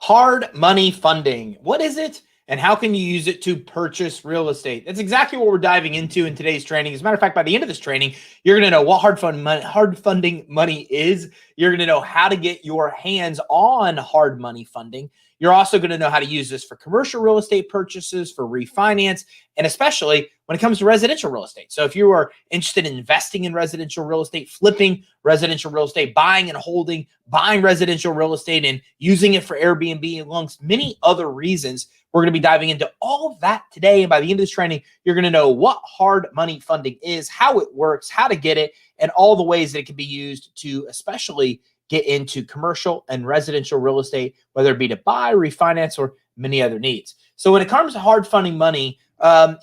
Hard money funding. What is it? And how can you use it to purchase real estate? That's exactly what we're diving into in today's training. As a matter of fact, by the end of this training, you're going to know what hard funding money is. You're going to know how to get your hands on hard money funding. You're also going to know how to use this for commercial real estate purchases, for refinance, and especially when it comes to residential real estate. So if you are interested in investing in residential real estate, flipping residential real estate, buying and holding, buying residential real estate and using it for Airbnb, amongst many other reasons, we're going to be diving into all of that today. And by the end of this training, you're going to know what hard money funding is, how it works, how to get it, and all the ways that it can be used to especially get into commercial and residential real estate, whether it be to buy, refinance, or many other needs. So when it comes to hard funding money,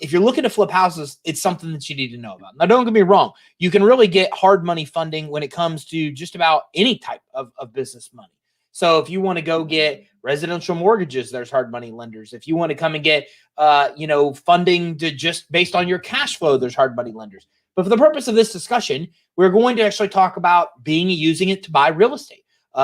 if you're looking to flip houses, it's something that you need to know about. Now, don't get me wrong. You can really get hard money funding when it comes to just about any type of business money. So if you want to go get residential mortgages, there's hard money lenders. If you want to come and get, funding to just based on your cash flow, there's hard money lenders. But for the purpose of this discussion, we're going to actually talk about using it to buy real estate.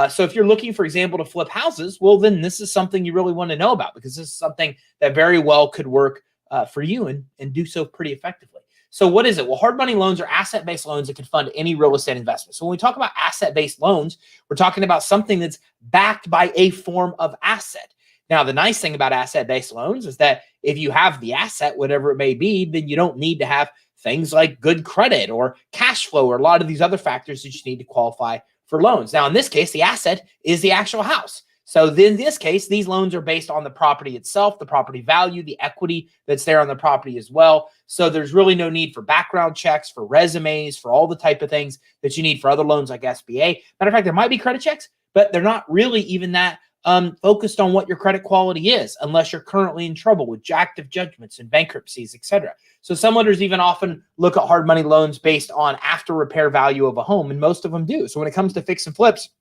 So if you're looking, for example, to flip houses, well, then this is something you really want to know about, because this is something that very well could work for you and do so pretty effectively. So what is it? Well, hard money loans are asset-based loans that can fund any real estate investment. So when we talk about asset-based loans, we're talking about something that's backed by a form of asset. Now, the nice thing about asset-based loans is that if you have the asset, whatever it may be, then you don't need to have things like good credit or cash flow or a lot of these other factors that you need to qualify for loans. Now, in this case, the asset is the actual house. So then in this case, these loans are based on the property itself, the property value, the equity that's there on the property as well. So there's really no need for background checks, for resumes, for all the type of things that you need for other loans like SBA. Matter of fact, there might be credit checks, but they're not really even that focused on what your credit quality is, unless you're currently in trouble with active judgments and bankruptcies, etc. So some lenders even often look at hard money loans based on after repair value of a home, and most of them do. So when it comes to fix and flips,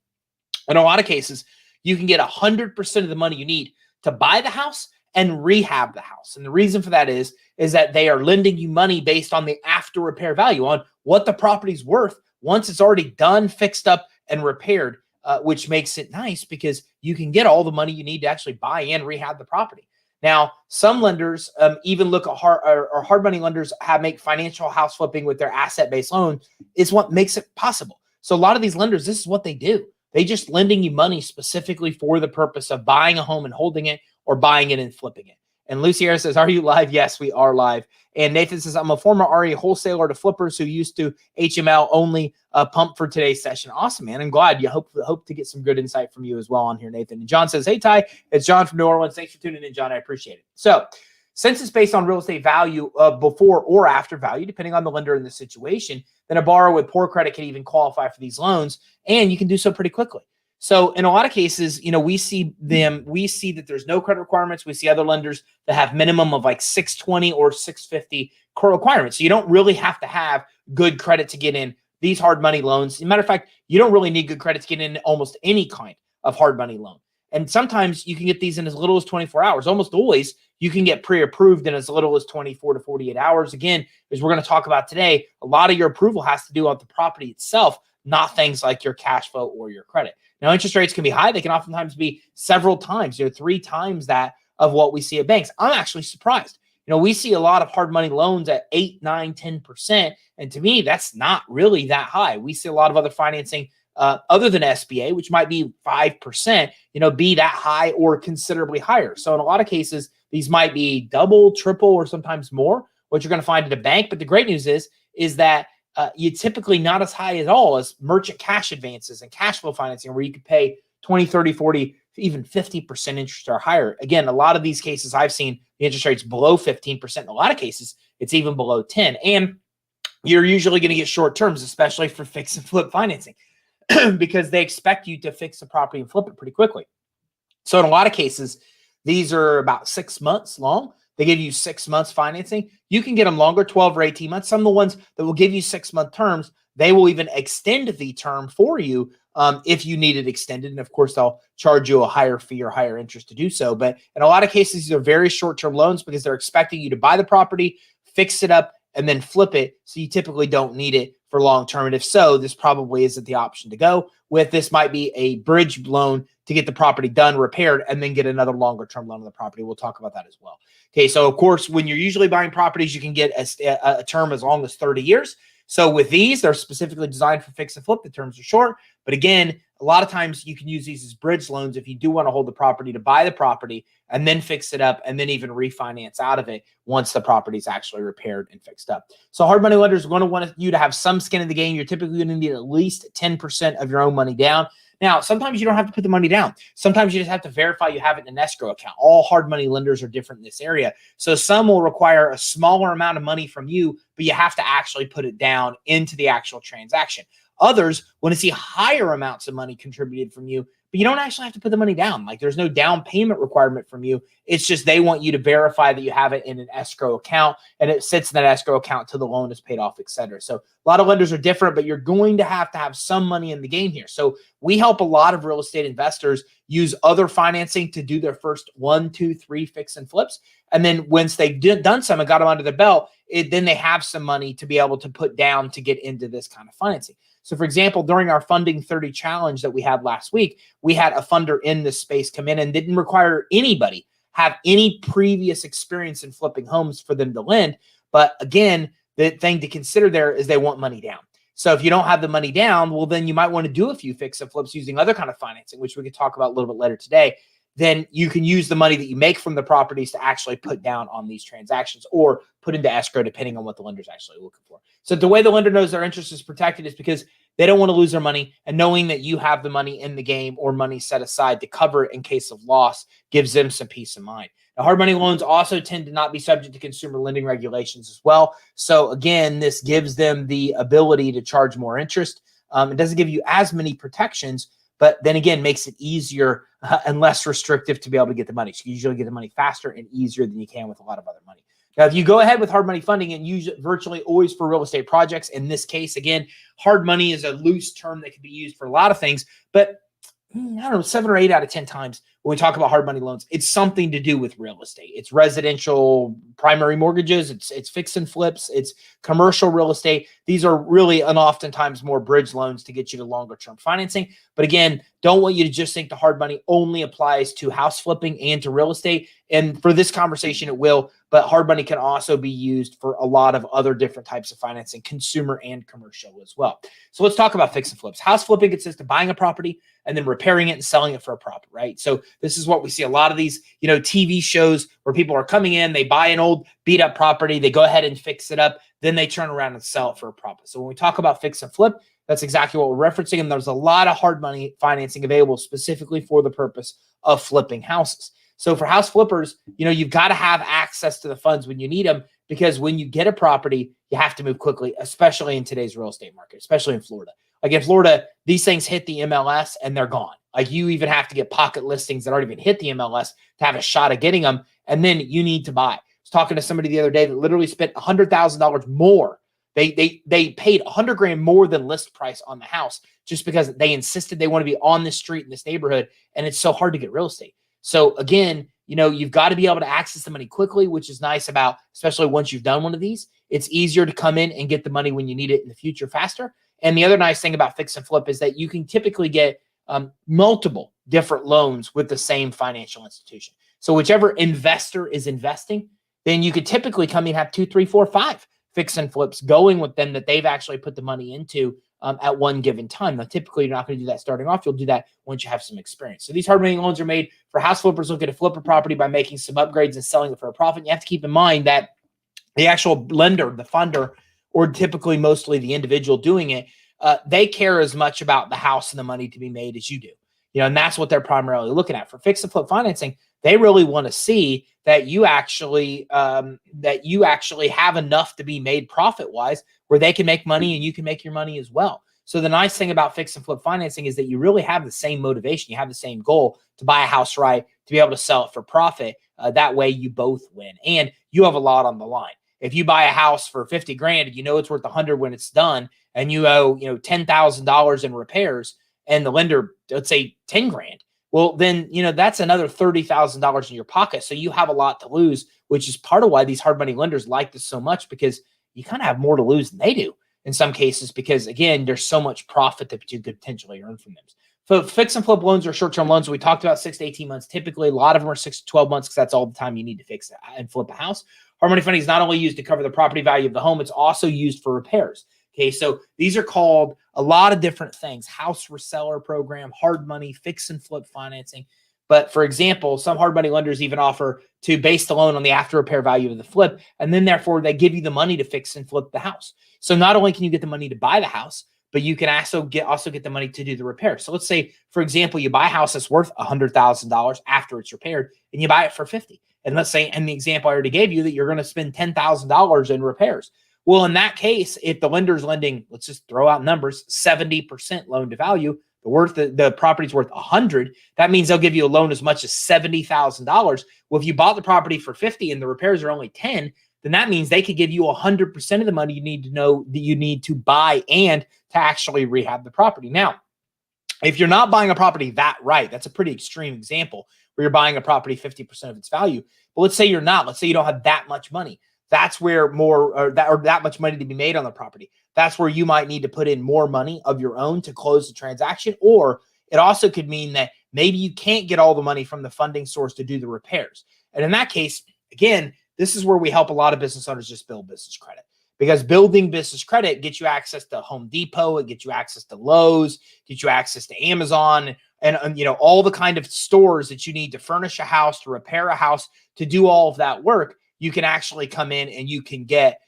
in a lot of cases, you can get 100% of the money you need to buy the house and rehab the house. And the reason for that is that they are lending you money based on the after repair value, on what the property's worth once it's already done, fixed up, and repaired, which makes it nice because you can get all the money you need to actually buy and rehab the property. Now, some lenders even look at hard money lenders make financial house flipping with their asset-based loan is what makes it possible. So a lot of these lenders, this is what they do. They just lending you money specifically for the purpose of buying a home and holding it, or buying it and flipping it. And Luciera says, are you live? Yes, we are live. And Nathan says, I'm a former RE wholesaler to flippers who used to HML only pump for today's session. Awesome, man. I'm glad. You hope to get some good insight from you as well on here, Nathan. And John says, hey, Ty, it's John from New Orleans. Thanks for tuning in, John. I appreciate it. So since it's based on real estate value before or after value, depending on the lender and the situation, then a borrower with poor credit can even qualify for these loans, and you can do so pretty quickly. So in a lot of cases, we see that there's no credit requirements. We see other lenders that have minimum of like 620 or 650 core requirements. So you don't really have to have good credit to get in these hard money loans. As a matter of fact, you don't really need good credit to get in almost any kind of hard money loan. And sometimes you can get these in as little as 24 hours. Almost always you can get pre-approved in as little as 24 to 48 hours. Again, as we're going to talk about today, a lot of your approval has to do with the property itself, not things like your cash flow or your credit. Now, interest rates can be high. They can oftentimes be several times, 3 times that of what we see at banks. I'm actually surprised. We see a lot of hard money loans at 8, 9, 10%. And to me, that's not really that high. We see a lot of other financing other than SBA, which might be 5%, be that high or considerably higher. So in a lot of cases, these might be double, triple, or sometimes more, what you're going to find at a bank. But the great news is that you typically not as high at all as merchant cash advances and cash flow financing, where you could pay 20, 30, 40, even 50% interest or higher. Again, a lot of these cases I've seen the interest rates below 15%. In a lot of cases, it's even below 10. And you're usually going to get short terms, especially for fix and flip financing, because they expect you to fix the property and flip it pretty quickly. So in a lot of cases, these are about 6 months long. They give you 6 months financing. You can get them longer, 12 or 18 months. Some of the ones that will give you 6-month terms, they will even extend the term for you if you need it extended. And of course, they'll charge you a higher fee or higher interest to do so. But in a lot of cases, these are very short-term loans because they're expecting you to buy the property, fix it up, and then flip it. So you typically don't need it for long term. And if so, this probably isn't the option to go with. This might be a bridge loan to get the property done, repaired, and then get another longer term loan on the property. We'll talk about that as well. Okay, so of course, when you're usually buying properties, you can get a term as long as 30 years. So with these, they're specifically designed for fix and flip. The terms are short, but again, a lot of times you can use these as bridge loans if you do want to hold the property to buy the property and then fix it up and then even refinance out of it once the property is actually repaired and fixed up. So hard money lenders are going to want you to have some skin in the game. You're typically going to need at least 10% of your own money down. Now, sometimes you don't have to put the money down. Sometimes you just have to verify you have it in an escrow account. All hard money lenders are different in this area. So some will require a smaller amount of money from you, but you have to actually put it down into the actual transaction. Others want to see higher amounts of money contributed from you, but you don't actually have to put the money down. Like there's no down payment requirement from you. It's just they want you to verify that you have it in an escrow account and it sits in that escrow account till the loan is paid off, et cetera. So a lot of lenders are different, but you're going to have some money in the game here. So we help a lot of real estate investors use other financing to do their first 1, 2, 3 fix and flips. And then once they've done some and got them under their belt, then they have some money to be able to put down to get into this kind of financing. So for example, during our Funding 30 challenge that we had last week, we had a funder in this space come in and didn't require anybody have any previous experience in flipping homes for them to lend. But again, the thing to consider there is they want money down. So if you don't have the money down, well, then you might want to do a few fix and flips using other kind of financing, which we could talk about a little bit later today. Then you can use the money that you make from the properties to actually put down on these transactions or put into escrow, depending on what the lender's actually looking for. So the way the lender knows their interest is protected is because they don't want to lose their money, and knowing that you have the money in the game or money set aside to cover it in case of loss gives them some peace of mind. Now, hard money loans also tend to not be subject to consumer lending regulations as well. So again, this gives them the ability to charge more interest. It doesn't give you as many protections, but then again, makes it easier and less restrictive to be able to get the money. So you usually get the money faster and easier than you can with a lot of other money. Now, if you go ahead with hard money funding and use it virtually always for real estate projects, in this case, again, hard money is a loose term that can be used for a lot of things, but I don't know, 7 or 8 out of 10 times when we talk about hard money loans, it's something to do with real estate. It's residential primary mortgages, it's fix and flips, it's commercial real estate. These are really and oftentimes more bridge loans to get you to longer term financing. But again, don't want you to just think the hard money only applies to house flipping and to real estate. And for this conversation, it will, but hard money can also be used for a lot of other different types of financing, consumer and commercial as well. So let's talk about fix and flips. House flipping consists of buying a property and then repairing it and selling it for a profit, right? So this is what we see a lot of these, TV shows where people are coming in, they buy an old beat up property, they go ahead and fix it up, then they turn around and sell it for a profit. So when we talk about fix and flip, that's exactly what we're referencing. And there's a lot of hard money financing available specifically for the purpose of flipping houses. So for house flippers, you've got to have access to the funds when you need them, because when you get a property, you have to move quickly, especially in today's real estate market, especially in Florida. Like in Florida, these things hit the MLS and they're gone. Like you even have to get pocket listings that aren't even hit the MLS to have a shot at getting them. And then you need to buy. I was talking to somebody the other day that literally spent $100,000 more. They paid $100,000 more than list price on the house just because they insisted they want to be on this street in this neighborhood. And it's so hard to get real estate. So again, you've got to be able to access the money quickly, which is nice about, especially once you've done one of these, it's easier to come in and get the money when you need it in the future faster. And the other nice thing about fix and flip is that you can typically get multiple different loans with the same financial institution. So whichever investor is investing, then you could typically come in and have 2, 3, 4, 5 fix and flips going with them that they've actually put the money into at one given time. Now, typically, you're not going to do that starting off. You'll do that once you have some experience. So these hard money loans are made for house flippers looking to flip a property by making some upgrades and selling it for a profit. You have to keep in mind that the actual lender, the funder, or typically mostly the individual doing it, they care as much about the house and the money to be made as you do. And that's what they're primarily looking at. For fix and flip financing, they really want to see that you actually have enough to be made profit-wise where they can make money and you can make your money as well. So the nice thing about fix and flip financing is that you really have the same motivation. You have the same goal to buy a house right, to be able to sell it for profit. That way you both win. And you have a lot on the line. If you buy a house for $50,000 and it's worth $100,000 when it's done, and you owe $10,000 in repairs, and the lender, let's say $10,000, well, then that's another $30,000 in your pocket. So you have a lot to lose, which is part of why these hard money lenders like this so much, because you kind of have more to lose than they do in some cases, because again, there's so much profit that you could potentially earn from them. So fix and flip loans are short-term loans. We talked about 6 to 18 months. Typically, a lot of them are 6 to 12 months because that's all the time you need to fix and flip a house. Hard money funding is not only used to cover the property value of the home, it's also used for repairs. Okay, so these are called a lot of different things: house reseller program, hard money, fix and flip financing. But for example, some hard money lenders even offer to base the loan on the after repair value of the flip, and then therefore they give you the money to fix and flip the house. So not only can you get the money to buy the house, but you can also get the money to do the repair. So let's say, for example, you buy a house that's worth $100,000 after it's repaired, and you buy it for 50. And let's say, in the example I already gave you, that you're going to spend $10,000 in repairs. Well, in that case, if the lender's lending, let's just throw out numbers, 70% loan to value, the property's worth 100, that means they'll give you a loan as much as $70,000. Well, if you bought the property for 50 and the repairs are only 10, then that means they could give you 100% of the money you need to know that you need to buy and to actually rehab the property. Now, if you're not buying a property that right, that's a pretty extreme example where you're buying a property 50% of its value. But let's say you're not. Let's say you don't have that much money. That's where that much money to be made on the property. That's where you might need to put in more money of your own to close the transaction. Or it also could mean that maybe you can't get all the money from the funding source to do the repairs. And in that case, again, this is where we help a lot of business owners just build business credit, because building business credit gets you access to Home Depot, it gets you access to Lowe's, gets you access to Amazon, and all the kind of stores that you need to furnish a house, to repair a house, to do all of that work. You can actually come in and you can get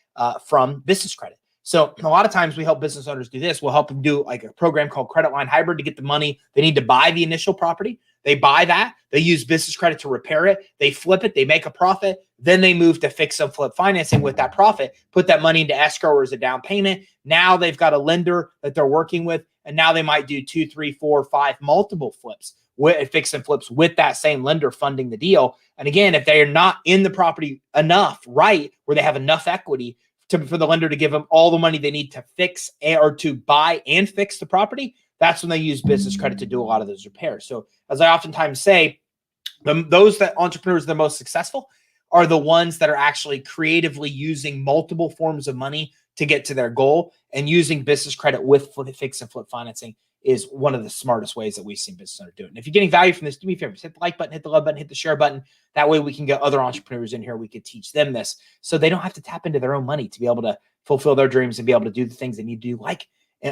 from business credit. So a lot of times we help business owners do this. We'll help them do like a program called Credit Line Hybrid to get the money they need to buy the initial property. They buy that, they use business credit to repair it, they flip it, they make a profit, then they move to fix and flip financing with that profit, put that money into escrow or as a down payment. Now they've got a lender that they're working with, and now they might do 2, 3, 4, 5 multiple flips, fix and flips with that same lender funding the deal. And again, if they are not in the property enough, right, where they have enough equity for the lender to give them all the money they need to fix or to buy and fix the property, that's when they use business credit to do a lot of those repairs. So as I oftentimes say, those entrepreneurs that are most successful are the ones that are actually creatively using multiple forms of money to get to their goal, and using business credit with fix and flip financing is one of the smartest ways that we've seen business owners do it. And if you're getting value from this, do me a favor, hit the like button, hit the love button, hit the share button. That way we can get other entrepreneurs in here. We could teach them this so they don't have to tap into their own money to be able to fulfill their dreams and be able to do the things they need to do, like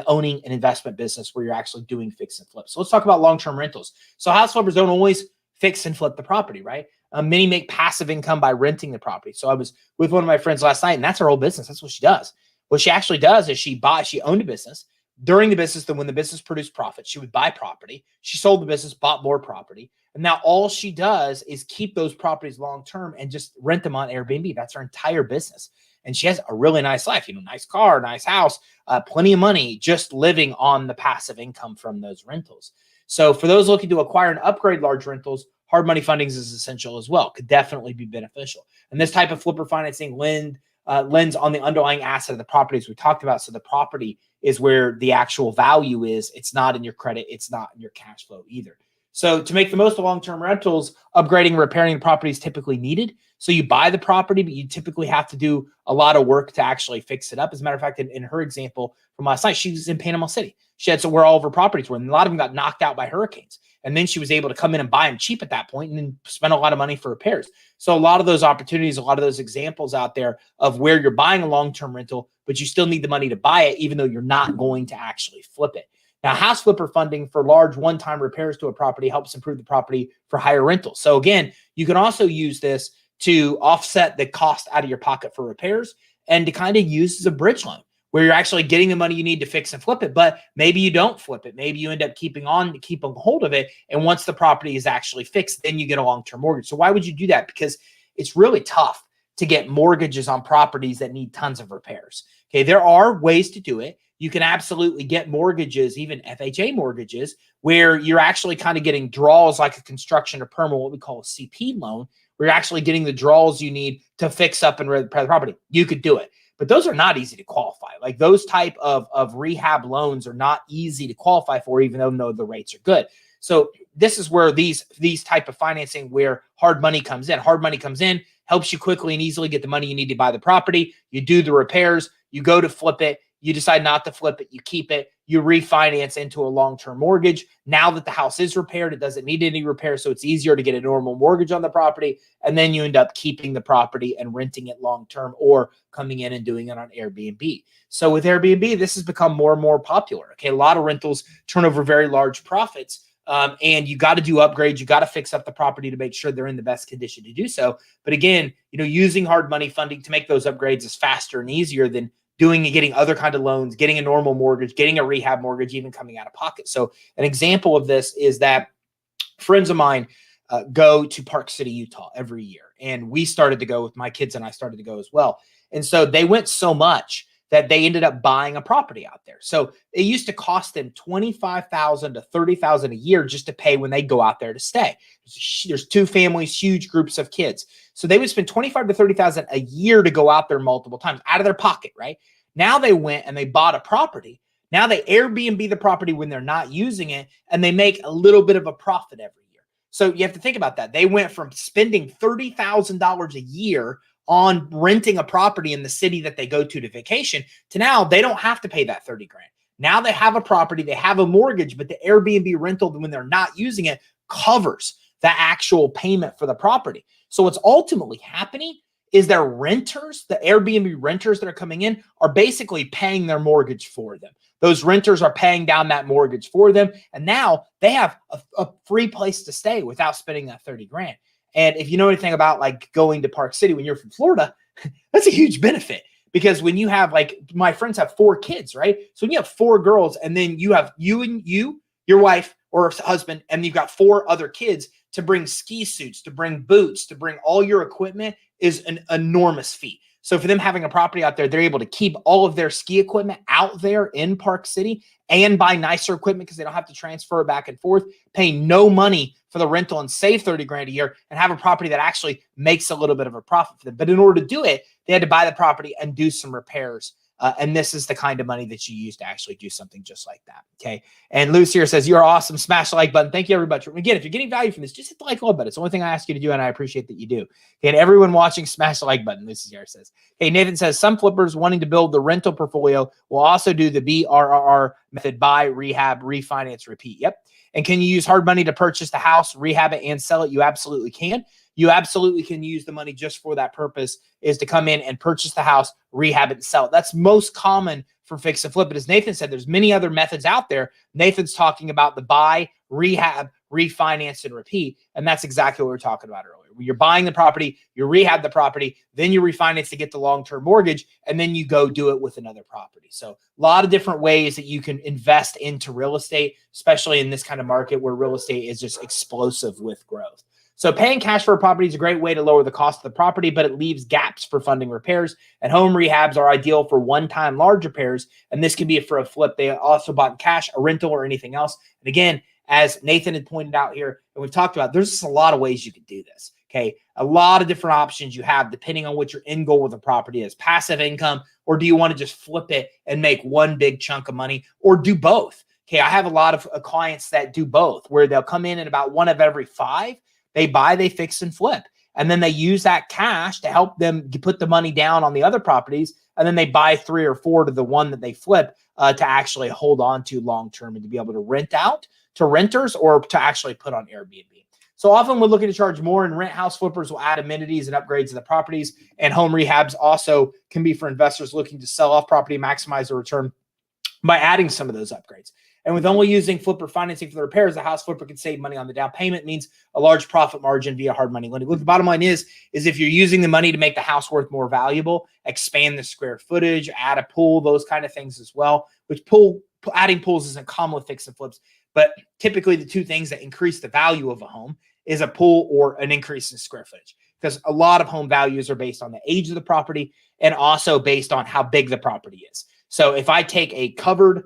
owning an investment business where you're actually doing fix and flip. So let's talk about long-term rentals. So house flippers don't always fix and flip the property, right? Many make passive income by renting the property. So I was with one of my friends last night, and that's her whole business. That's what she does. What she actually does is she owned a business. During the business, then when the business produced profit, she would buy property. She sold the business, bought more property. And now all she does is keep those properties long-term and just rent them on Airbnb. That's her entire business. And she has a really nice life, nice car, nice house, plenty of money, just living on the passive income from those rentals. So for those looking to acquire and upgrade large rentals, hard money funding is essential as well. Could definitely be beneficial. And this type of flipper financing lends on the underlying asset of the properties we talked about. So the property is where the actual value is. It's not in your credit. It's not in your cash flow either. So to make the most of long-term rentals, upgrading and repairing the property is typically needed. So you buy the property, but you typically have to do a lot of work to actually fix it up. As a matter of fact, in her example from last night, she was in Panama City. She had where all of her properties were, and a lot of them got knocked out by hurricanes. And then she was able to come in and buy them cheap at that point and then spend a lot of money for repairs. So a lot of those opportunities, a lot of those examples out there of where you're buying a long-term rental, but you still need the money to buy it, even though you're not going to actually flip it. Now, house flipper funding for large one-time repairs to a property helps improve the property for higher rentals. So again, you can also use this to offset the cost out of your pocket for repairs and to kind of use as a bridge loan where you're actually getting the money you need to fix and flip it, but maybe you don't flip it. Maybe you end up keeping a hold of it. And once the property is actually fixed, then you get a long-term mortgage. So why would you do that? Because it's really tough to get mortgages on properties that need tons of repairs. Okay, there are ways to do it. You can absolutely get mortgages, even FHA mortgages, where you're actually kind of getting draws like a construction or permanent, what we call a CP loan, where you're actually getting the draws you need to fix up and repair the property. You could do it. But those are not easy to qualify. Like those type of rehab loans are not easy to qualify for, even though the rates are good. So this is where these type of financing where hard money comes in. Hard money comes in, helps you quickly and easily get the money you need to buy the property. You do the repairs, you go to flip it, you decide not to flip it, you keep it, you refinance into a long-term mortgage. Now that the house is repaired, it doesn't need any repair, so it's easier to get a normal mortgage on the property, and then you end up keeping the property and renting it long-term or coming in and doing it on Airbnb. So with Airbnb, this has become more and more popular. Okay, a lot of rentals turn over very large profits, and you got to do upgrades. You got to fix up the property to make sure they're in the best condition to do so. But again, using hard money funding to make those upgrades is faster and easier than doing and getting other kind of loans, getting a normal mortgage, getting a rehab mortgage, even coming out of pocket. So an example of this is that friends of mine go to Park City, Utah every year. And we started to go with my kids, and I started to go as well. And so they went so much that they ended up buying a property out there. So it used to cost them $25,000 to $30,000 a year just to pay when they go out there to stay. There's two families, huge groups of kids. So they would spend $25,000 to $30,000 a year to go out there multiple times out of their pocket, right? Now they went and they bought a property. Now they Airbnb the property when they're not using it, and they make a little bit of a profit every year. So you have to think about that. They went from spending $30,000 a year on renting a property in the city that they go to vacation to now they don't have to pay that 30 grand. Now they have a property, they have a mortgage, but the Airbnb rental when they're not using it covers the actual payment for the property. So what's ultimately happening is their renters, the Airbnb renters that are coming in, are basically paying their mortgage for them. Those renters are paying down that mortgage for them. And now they have a free place to stay without spending that 30 grand. And if you know anything about like going to Park City when you're from Florida, that's a huge benefit, because when you have, like, my friends have 4 kids, right? So when you have 4 girls, and then you have your wife or husband, and you've got 4 other kids, to bring ski suits, to bring boots, to bring all your equipment is an enormous feat. So for them having a property out there, they're able to keep all of their ski equipment out there in Park City and buy nicer equipment because they don't have to transfer it back and forth, pay no money for the rental and save 30 grand a year, and have a property that actually makes a little bit of a profit for them. But in order to do it, they had to buy the property and do some repairs. And this is the kind of money that you use to actually do something just like that. Okay. And Luce here says, you're awesome. Smash the like button. Thank you, everybody. Again, if you're getting value from this, just hit the like button. It's the only thing I ask you to do, and I appreciate that you do. Okay, and everyone watching, smash the like button. Luce here says, hey, Nathan says, some flippers wanting to build the rental portfolio will also do the BRRR method: buy, rehab, refinance, repeat. Yep. And can you use hard money to purchase the house, rehab it, and sell it? You absolutely can. You absolutely can use the money just for that purpose, is to come in and purchase the house, rehab it, and sell it. That's most common for fix and flip. But as Nathan said, there's many other methods out there. Nathan's talking about the buy, rehab, refinance, and repeat. And that's exactly what we were talking about earlier. You're buying the property, you rehab the property, then you refinance to get the long-term mortgage, and then you go do it with another property. So a lot of different ways that you can invest into real estate, especially in this kind of market where real estate is just explosive with growth. So paying cash for a property is a great way to lower the cost of the property, but it leaves gaps for funding repairs. And home rehabs are ideal for one-time large repairs, and this can be for a flip. They also bought in cash, a rental, or anything else. And again, as Nathan had pointed out here, and we've talked about, there's just a lot of ways you could do this. Okay, a lot of different options you have depending on what your end goal with the property is. Passive income, or do you want to just flip it and make one big chunk of money, or do both? Okay, I have a lot of clients that do both, where they'll come in about one of every 5. They buy, they fix, and flip. And then they use that cash to help them put the money down on the other properties. And then they buy 3 or 4 to the one that they flip to actually hold on to long-term and to be able to rent out to renters or to actually put on Airbnb. So often we're looking to charge more, and rent house flippers will add amenities and upgrades to the properties. And home rehabs also can be for investors looking to sell off property, maximize the return by adding some of those upgrades. And with only using flipper financing for the repairs, the house flipper can save money on the down payment, means a large profit margin via hard money lending. Look, the bottom line is if you're using the money to make the house worth more valuable, expand the square footage, add a pool, those kind of things as well, which adding pools isn't common with fix and flips. But typically the 2 things that increase the value of a home is a pool or an increase in square footage, because a lot of home values are based on the age of the property and also based on how big the property is. So if I take a covered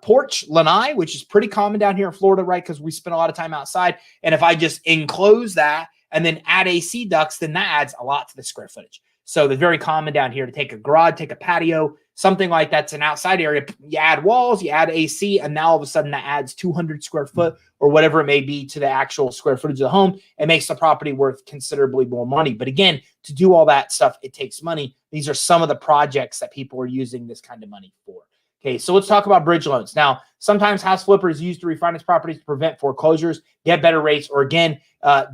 porch lanai, which is pretty common down here in Florida, right? Because we spend a lot of time outside. And if I just enclose that and then add AC ducts, then that adds a lot to the square footage. So they're very common down here to take a garage, take a patio, something like that's an outside area, you add walls, you add AC, and now all of a sudden that adds 200 square foot or whatever it may be to the actual square footage of the home. It makes the property worth considerably more money. But again, to do all that stuff, it takes money. These are some of the projects that people are using this kind of money for. Okay, so let's talk about bridge loans. Now, sometimes house flippers use to refinance properties to prevent foreclosures, get better rates, or again,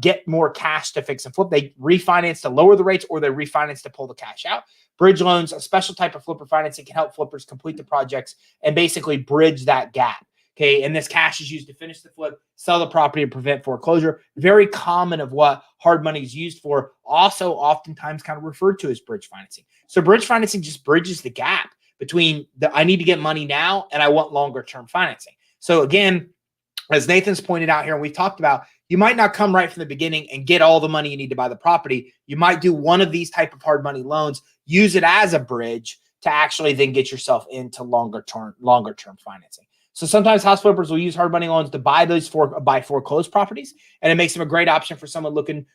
get more cash to fix and flip. They refinance to lower the rates, or they refinance to pull the cash out. Bridge loans, a special type of flipper financing, can help flippers complete the projects and basically bridge that gap. Okay, and this cash is used to finish the flip, sell the property, and prevent foreclosure. Very common of what hard money is used for. Also, oftentimes kind of referred to as bridge financing. So bridge financing just bridges the gap between I need to get money now and I want longer term financing. So again, as Nathan's pointed out here, and we've talked about, you might not come right from the beginning and get all the money you need to buy the property. You might do one of these type of hard money loans, use it as a bridge to actually then get yourself into longer term financing. So sometimes house flippers will use hard money loans to buy foreclosed properties, and it makes them a great option for someone looking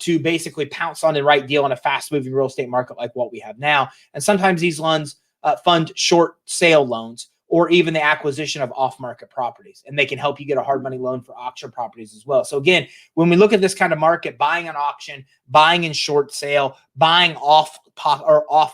to basically pounce on the right deal in a fast moving real estate market like what we have now. And sometimes these loans fund short sale loans or even the acquisition of off-market properties. And they can help you get a hard money loan for auction properties as well. So again, when we look at this kind of market, buying an auction, buying in short sale, buying off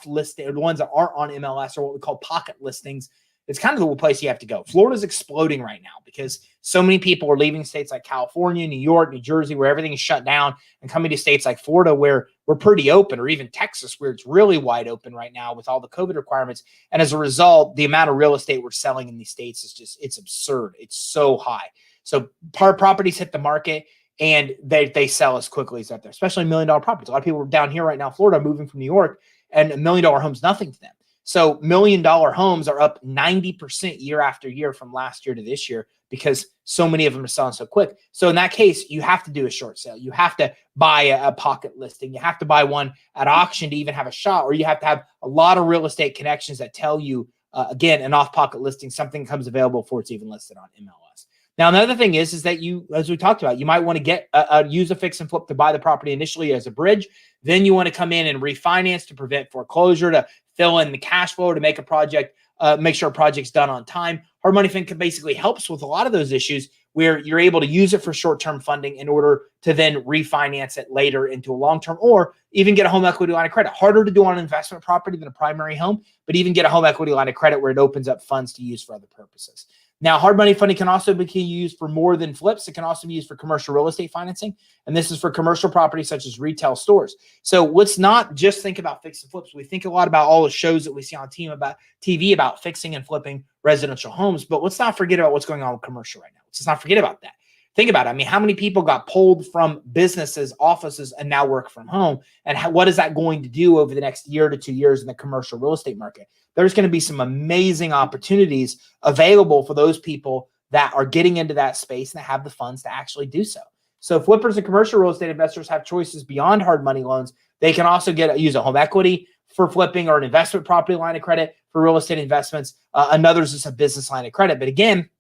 listing, or the ones that aren't on MLS, or what we call pocket listings, it's kind of the place you have to go. Florida's exploding right now because so many people are leaving states like California, New York, New Jersey, where everything is shut down, and coming to states like Florida, where we're pretty open, or even Texas, where it's really wide open right now with all the COVID requirements. And as a result, the amount of real estate we're selling in these states is just, it's absurd. It's so high. So properties hit the market and they sell as quickly as that there, especially $1 million properties. A lot of people down here right now, Florida, moving from New York, and $1 million home's nothing to them. So $1 million homes are up 90% year after year from last year to this year because so many of them are selling so quick. So in that case, you have to do a short sale. You have to buy a pocket listing. You have to buy one at auction to even have a shot, or you have to have a lot of real estate connections that tell you, again, an off-pocket listing, something comes available before it's even listed on MLS. Now, another thing is that you, as we talked about, you might want to use a fix and flip to buy the property initially as a bridge. Then you want to come in and refinance to prevent foreclosure, to fill in the cash flow, to make a project, make sure a project's done on time. Hard money fin basically helps with a lot of those issues where you're able to use it for short-term funding in order to then refinance it later into a long-term, or even get a home equity line of credit. Harder to do on an investment property than a primary home, but even get a home equity line of credit where it opens up funds to use for other purposes. Now, hard money funding can also be used for more than flips. It can also be used for commercial real estate financing. And this is for commercial properties such as retail stores. So let's not just think about fix and flips. We think a lot about all the shows that we see on TV about fixing and flipping residential homes, but let's not forget about what's going on with commercial right now. Let's not forget about that. Think about it. I mean, how many people got pulled from businesses, offices, and now work from home? And what is that going to do over the next year to 2 years in the commercial real estate market? There's going to be some amazing opportunities available for those people that are getting into that space and that have the funds to actually do so. So flippers and commercial real estate investors have choices beyond hard money loans. They can also use a home equity for flipping, or an investment property line of credit for real estate investments. Another's is a business line of credit. But again,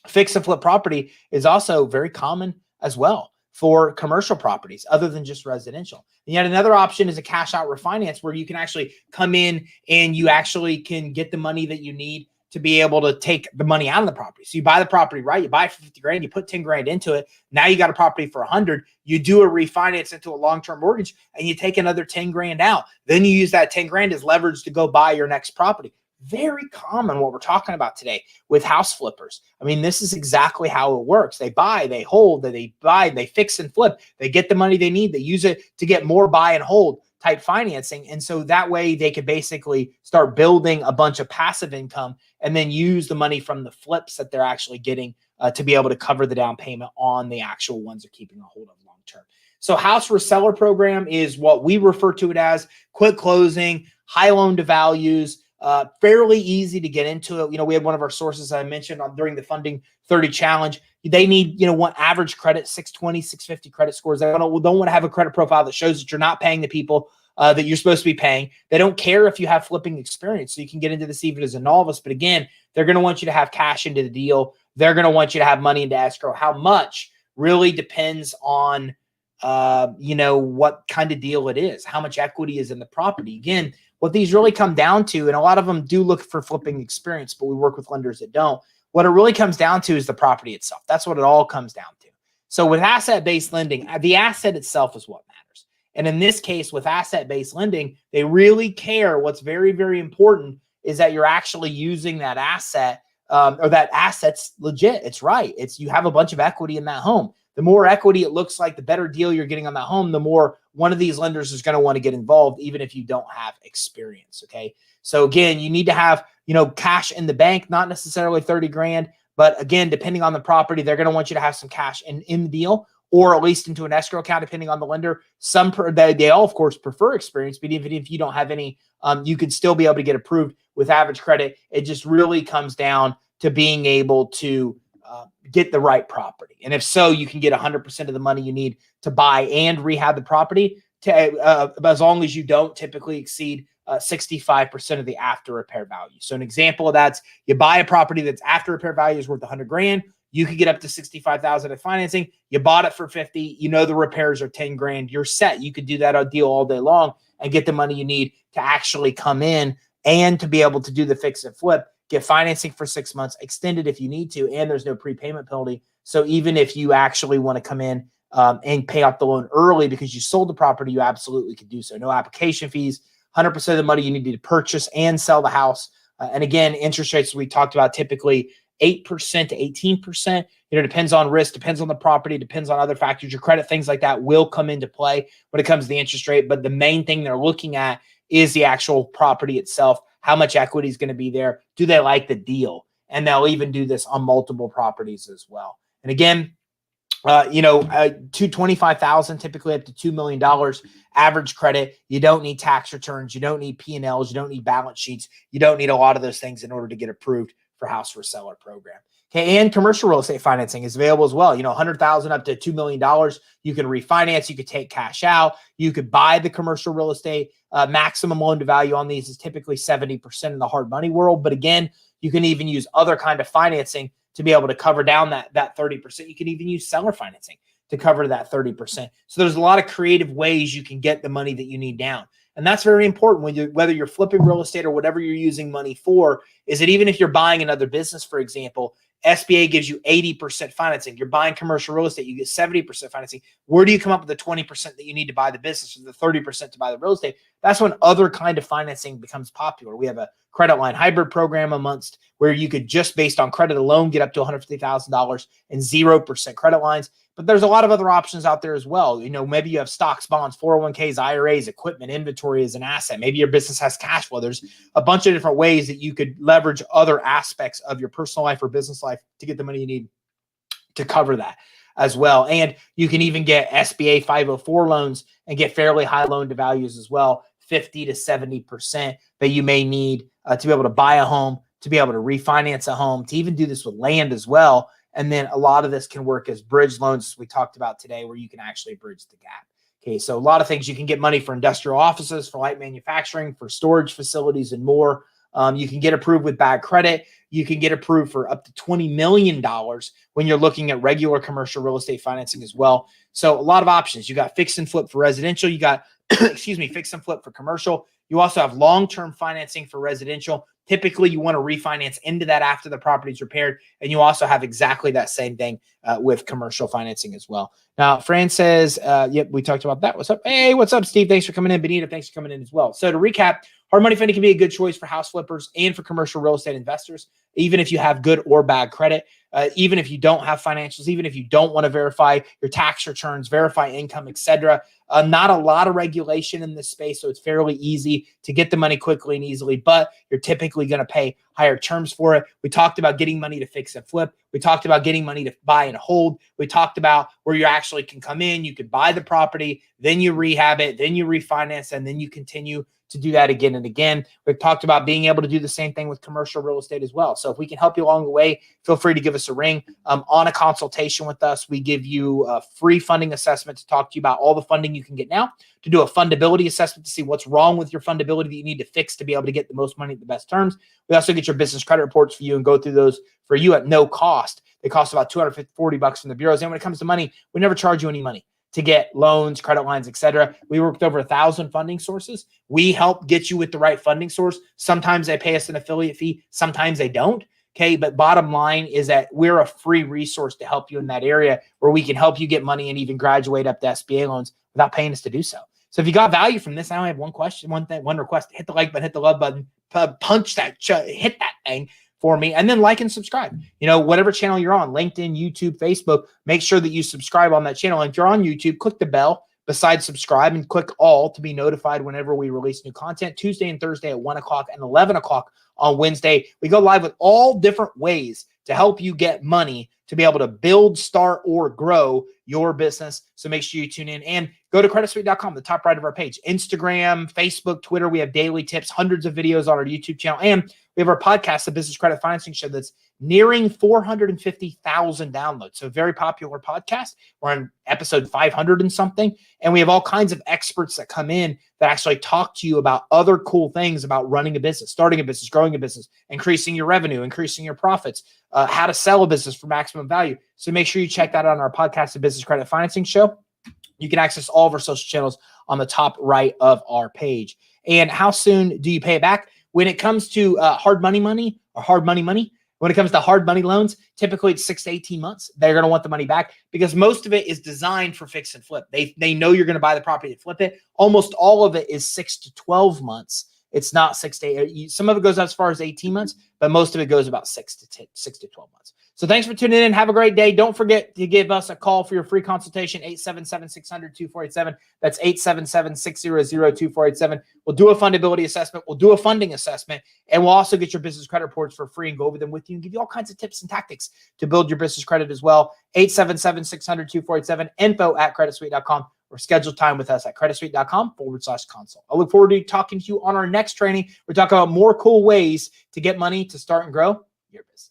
fix and flip property is also very common as well for commercial properties other than just residential. And yet another option is a cash out refinance, where you can actually come in and you actually can get the money that you need to be able to take the money out of the property. So you buy the property, right? You buy it for 50 grand, you put 10 grand into it. Now you got a property for 100. You do a refinance into a long-term mortgage and you take another 10 grand out. Then you use that 10 grand as leverage to go buy your next property. Very common what we're talking about today with house flippers. I mean, this is exactly how it works. They buy, they hold, they buy, they fix and flip. They get the money they need. They use it to get more buy and hold type financing. And so that way they could basically start building a bunch of passive income and then use the money from the flips that they're actually getting to be able to cover the down payment on the actual ones they're keeping a hold of long term. So house reseller program is what we refer to it as: quick closing, high loan to values, fairly easy to get into it. You know, we had one of our sources I mentioned during the Funding 30 challenge. They need, one average credit, 620, 650 credit scores. They don't want to have a credit profile that shows that you're not paying the people that you're supposed to be paying. They don't care if you have flipping experience. So you can get into this even as a novice. But again, they're going to want you to have cash into the deal. They're going to want you to have money into escrow. How much really depends on, what kind of deal it is, how much equity is in the property. Again, what these really come down to, and a lot of them do look for flipping experience, but we work with lenders that don't. What it really comes down to is the property itself. That's what it all comes down to. So with asset-based lending, the asset itself is what matters. And in this case, with asset-based lending, they really care. What's very, very important is that you're actually using that asset, or that asset's legit. It's right. You have a bunch of equity in that home. The more equity it looks like, the better deal you're getting on that home, the more one of these lenders is going to want to get involved, even if you don't have experience. Okay. So again, you need to have, cash in the bank, not necessarily 30 grand, but again, depending on the property, they're going to want you to have some cash in the deal, or at least into an escrow account, depending on the lender. They all, of course, prefer experience, but even if you don't have any, you could still be able to get approved with average credit. It just really comes down to being able to get the right property. And if so, you can get 100% of the money you need to buy and rehab the property, as long as you don't typically exceed 65% of the after repair value. So an example of that's, you buy a property that's after repair value is worth 100 grand. You could get up to 65,000 of financing. You bought it for 50. The repairs are 10 grand. You're set. You could do that deal all day long and get the money you need to actually come in and to be able to do the fix and flip. Get financing for 6 months, extend it if you need to, and there's no prepayment penalty. So even if you actually want to come in and pay off the loan early because you sold the property, you absolutely could do so. No application fees, 100% of the money you need to purchase and sell the house. And again, interest rates we talked about, typically 8% to 18%. Depends on risk, depends on the property, depends on other factors. Your credit, things like that will come into play when it comes to the interest rate. But the main thing they're looking at is the actual property itself. How much equity is going to be there? Do they like the deal? And they'll even do this on multiple properties as well. And again, $225,000, typically up to $2 million average credit. You don't need tax returns. You don't need P&Ls. You don't need balance sheets. You don't need a lot of those things in order to get approved for House for Seller program. Okay, and commercial real estate financing is available as well. $100,000 up to $2 million. You can refinance. You could take cash out. You could buy the commercial real estate. Maximum loan to value on these is typically 70% in the hard money world. But again, you can even use other kind of financing to be able to cover down that 30%. You can even use seller financing to cover that 30%. So there's a lot of creative ways you can get the money that you need down. And that's very important whether you're flipping real estate or whatever you're using money for, is that even if you're buying another business, for example, SBA gives you 80% financing. You're buying commercial real estate, you get 70% financing. Where do you come up with the 20% that you need to buy the business, or the 30% to buy the real estate? That's when other kind of financing becomes popular. We have a credit line hybrid program amongst where you could just based on credit alone get up to $150,000 and 0% credit lines. But there's a lot of other options out there as well. Maybe you have stocks, bonds, 401ks, IRAs, equipment, inventory as an asset. Maybe your business has cash flow. There's a bunch of different ways that you could leverage other aspects of your personal life or business life to get the money you need to cover that as well. And you can even get SBA 504 loans and get fairly high loan to values as well, 50 to 70% that you may need to be able to buy a home, to be able to refinance a home, to even do this with land as well. And then a lot of this can work as bridge loans, as we talked about today, where you can actually bridge the gap. Okay, so a lot of things. You can get money for industrial offices, for light manufacturing, for storage facilities, and more. You can get approved with bad credit. You can get approved for up to $20 million when you're looking at regular commercial real estate financing as well. So a lot of options. You got fix and flip for residential. You got, fix and flip for commercial. You also have long-term financing for residential. Typically, you want to refinance into that after the property is repaired. And you also have exactly that same thing with commercial financing as well. Now, Fran says, yep, we talked about that. What's up? Hey, what's up, Steve? Thanks for coming in. Benita, thanks for coming in as well. So to recap, hard money funding can be a good choice for house flippers and for commercial real estate investors, even if you have good or bad credit, even if you don't have financials, even if you don't want to verify your tax returns, verify income, etc. Not a lot of regulation in this space, so it's fairly easy to get the money quickly and easily, but you're typically going to pay higher terms for it. We talked about getting money to fix and flip. We talked about getting money to buy and hold. We talked about where you actually can come in, you could buy the property, then you rehab it, then you refinance, and then you continue to do that again and again. We've talked about being able to do the same thing with commercial real estate as well. So if we can help you along the way, feel free to give us a ring on a consultation with us. We give you a free funding assessment to talk to you about all the funding you can get now, to do a fundability assessment to see what's wrong with your fundability that you need to fix to be able to get the most money at the best terms. We also get your business credit reports for you and go through those for you at no cost. They cost about $240 from the bureaus. And when it comes to money, we never charge you any money to get loans, credit lines, etc. We work with over 1,000 funding sources. We help get you with the right funding source. Sometimes they pay us an affiliate fee. Sometimes they don't. Okay. But bottom line is that we're a free resource to help you in that area where we can help you get money and even graduate up to SBA loans without paying us to do so. So if you got value from this, I only have one question, one request. Hit the like button, hit the love button, punch that, hit that thing for me, and then like and subscribe. Whatever channel you're on, LinkedIn, YouTube, Facebook, make sure that you subscribe on that channel. And if you're on YouTube, click the bell beside subscribe and click all to be notified whenever we release new content. Tuesday and Thursday at 1 o'clock and 11 o'clock on Wednesday. We go live with all different ways to help you get money to be able to build, start, or grow your business. So make sure you tune in and go to creditsuite.com, the top right of our page. Instagram, Facebook, Twitter. We have daily tips, hundreds of videos on our YouTube channel. And we have our podcast, the Business Credit Financing Show, that's nearing 450,000 downloads. So very popular podcast. We're on episode 500 and something. And we have all kinds of experts that come in that actually talk to you about other cool things about running a business, starting a business, growing a business, increasing your revenue, increasing your profits, how to sell a business for maximum value. So make sure you check that out on our podcast, the Business Credit Financing Show. You can access all of our social channels on the top right of our page. And how soon do you pay it back? When it comes to hard money or hard money, when it comes to hard money loans, typically it's 6 to 18 months. They're going to want the money back because most of it is designed for fix and flip. They know you're going to buy the property and flip it. Almost all of it is 6 to 12 months. It's not 6 to 8. Some of it goes as far as 18 months, but most of it goes about 6 to 12 months. So thanks for tuning in. Have a great day. Don't forget to give us a call for your free consultation, 877-600-2487. That's 877-600-2487. We'll do a fundability assessment. We'll do a funding assessment, and we'll also get your business credit reports for free and go over them with you and give you all kinds of tips and tactics to build your business credit as well. 877-600-2487, info@creditsuite.com, or schedule time with us at creditsuite.com/consult. I look forward to talking to you on our next training. We're talking about more cool ways to get money to start and grow your business.